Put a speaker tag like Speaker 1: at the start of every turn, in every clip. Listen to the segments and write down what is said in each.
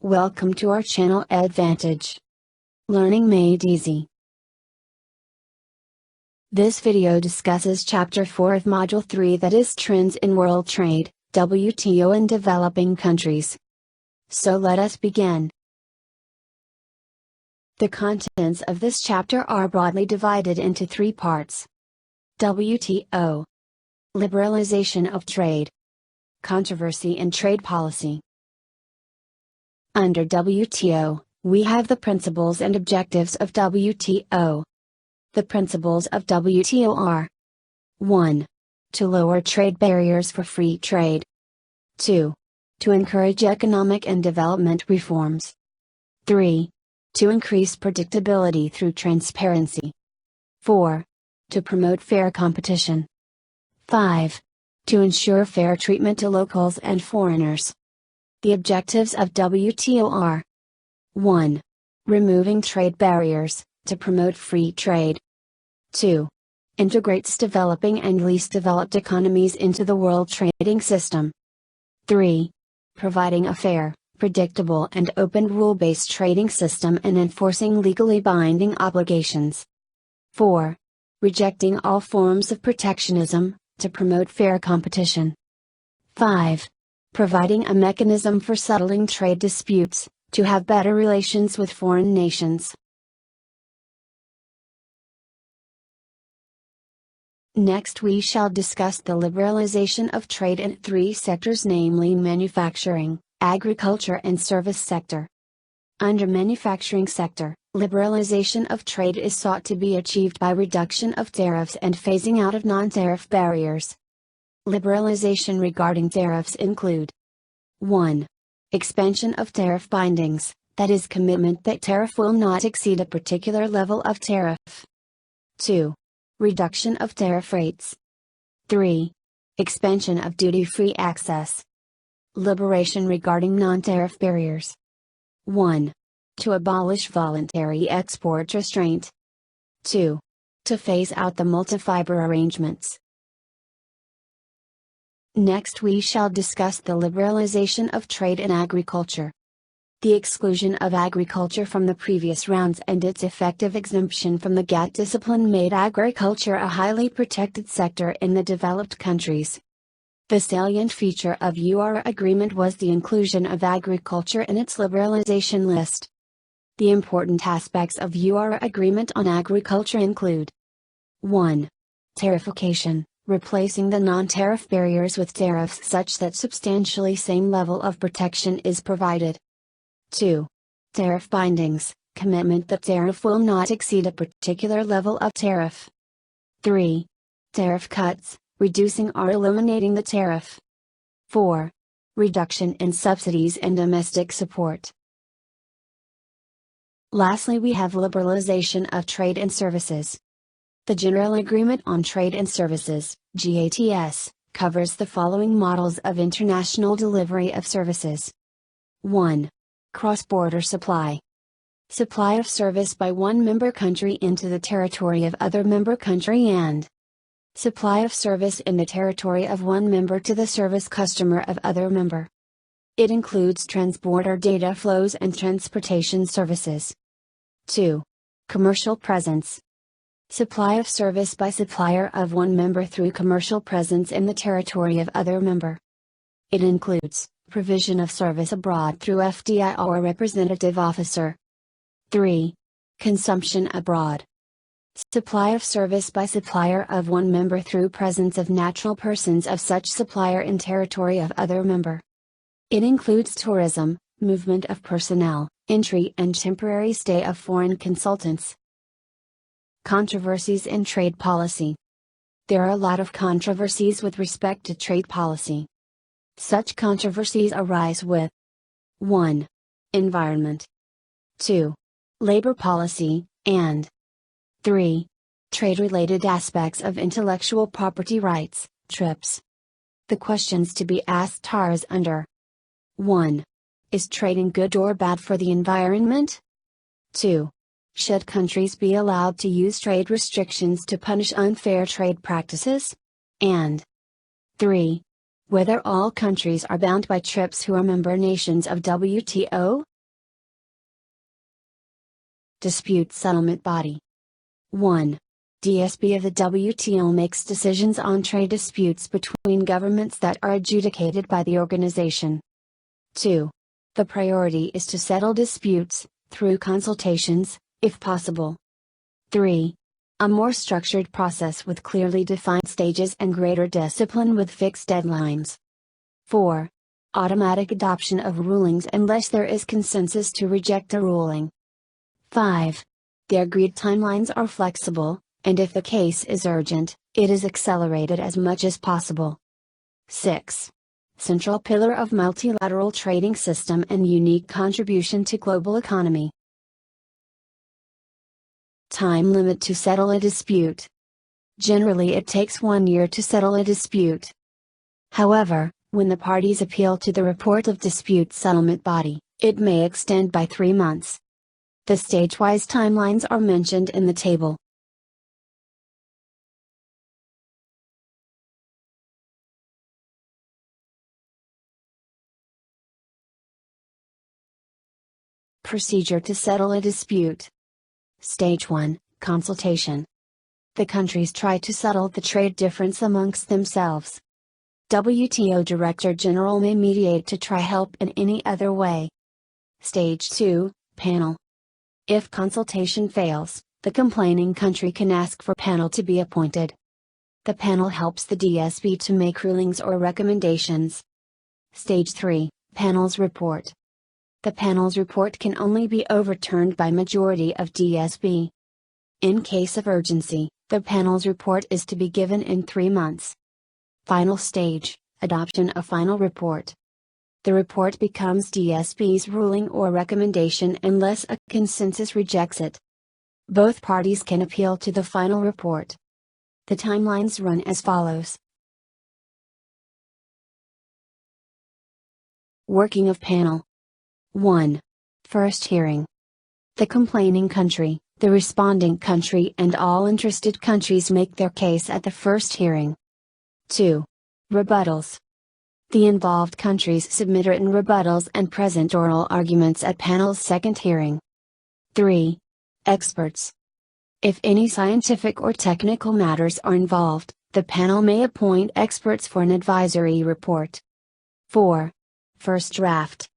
Speaker 1: Welcome to our channel EdVantage. Learning made easy. This video discusses Chapter 4 of Module 3, that is Trends in World Trade, WTO and Developing Countries. So let us begin. The contents of this chapter are broadly divided into three parts. WTO. Liberalization of trade. Controversy in trade policy. Under WTO, we have the principles and objectives of WTO. The principles of WTO are: 1. To lower trade barriers for free trade. 2. To encourage economic and development reforms. 3. To increase predictability through transparency. 4. To promote fair competition. 5. To ensure fair treatment to locals and foreigners. The objectives of WTO are: 1. Removing trade barriers, to promote free trade. 2. Integrates developing and least developed economies into the world trading system. 3. Providing a fair, predictable and open rule-based trading system and enforcing legally binding obligations. 4. Rejecting all forms of protectionism, to promote fair competition. 5. Providing a mechanism for settling trade disputes, to have better relations with foreign nations. Next we shall discuss the liberalization of trade in three sectors, namely manufacturing, agriculture and service sector. Under manufacturing sector, liberalization of trade is sought to be achieved by reduction of tariffs and phasing out of non-tariff barriers. Liberalization regarding tariffs include: 1. Expansion of tariff bindings, that is commitment that tariff will not exceed a particular level of tariff. 2. Reduction of tariff rates. 3. Expansion of duty-free access. Liberation regarding non-tariff barriers. 1. To abolish voluntary export restraint. 2. To phase out the multi-fiber arrangements. Next we shall discuss the liberalization of trade in agriculture. The exclusion of agriculture from the previous rounds and its effective exemption from the GATT discipline made agriculture a highly protected sector in the developed countries. The salient feature of UR agreement was the inclusion of agriculture in its liberalization list. The important aspects of UR agreement on agriculture include: 1. Tariffication, replacing the non-tariff barriers with tariffs such that substantially same level of protection is provided. 2. Tariff bindings, commitment that tariff will not exceed a particular level of tariff. 3. Tariff cuts, reducing or eliminating the tariff. 4. Reduction in subsidies and domestic support. Lastly we have liberalization of trade and services. The General Agreement on Trade and Services, GATS, covers the following models of international delivery of services. 1. Cross-border supply. Supply of service by one member country into the territory of other member country, and supply of service in the territory of one member to the service customer of other member. It includes transborder data flows and transportation services. 2. Commercial presence. Supply of service by supplier of one member through commercial presence in the territory of other member. It includes provision of service abroad through FDI or representative officer. 3. Consumption abroad. Supply of service by supplier of one member through presence of natural persons of such supplier in territory of other member. It includes tourism, movement of personnel, entry and temporary stay of foreign consultants. Controversies in trade policy. There are a lot of controversies with respect to trade policy. Such controversies arise with: 1. Environment. 2. Labor policy, and 3. Trade-related aspects of intellectual property rights, TRIPS. The questions to be asked are as under: 1. Is trading good or bad for the environment? 2. Should countries be allowed to use trade restrictions to punish unfair trade practices? And 3. Whether all countries are bound by TRIPS who are member nations of WTO? Dispute Settlement Body. 1. DSB of the WTO makes decisions on trade disputes between governments that are adjudicated by the organization. 2. The priority is to settle disputes, through consultations, if possible. 3. A more structured process with clearly defined stages and greater discipline with fixed deadlines. 4. Automatic adoption of rulings unless there is consensus to reject a ruling. 5. The agreed timelines are flexible, and if the case is urgent, it is accelerated as much as possible. 6. Central pillar of multilateral trading system and unique contribution to global economy. Time limit to settle a dispute. Generally it takes 1 year to settle a dispute. However, when the parties appeal to the report of dispute settlement body, it may extend by 3 months. The stage-wise timelines are mentioned in the table. Procedure to settle a dispute. Stage 1, Consultation. The countries try to settle the trade difference amongst themselves. WTO Director General may mediate to try help in any other way. Stage 2, Panel. If consultation fails, the complaining country can ask for panel to be appointed. The panel helps the DSB to make rulings or recommendations. Stage 3, Panel's Report. The panel's report can only be overturned by majority of DSB. In case of urgency, the panel's report is to be given in 3 months. Final stage, Adoption of final report. The report becomes DSB's ruling or recommendation unless a consensus rejects it. Both parties can appeal to the final report. The timelines run as follows. Working of panel. 1. First hearing. The complaining country, the responding country and all interested countries make their case at the first hearing. 2. Rebuttals. The involved countries submit written rebuttals and present oral arguments at panel's second hearing. 3. Experts. If any scientific or technical matters are involved, the panel may appoint experts for an advisory report. 4. First draft.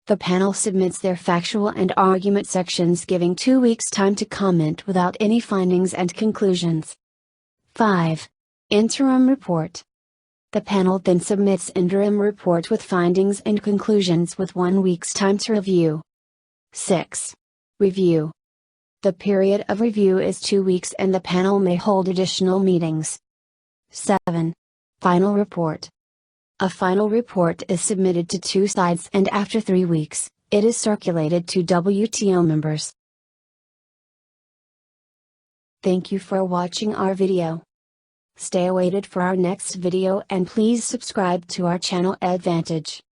Speaker 1: The panel submits their factual and argument sections giving 2 weeks time to comment without any findings and conclusions. 5. Interim report. The panel then submits interim report with findings and conclusions with 1 week's time to review. 6. Review. The period of review is 2 weeks and the panel may hold additional meetings. 7. Final report. A final report is submitted to 2 sides and after 3 weeks, it is circulated to WTO members. Thank you for watching our video. Stay awaited for our next video and please subscribe to our channel EdVantage.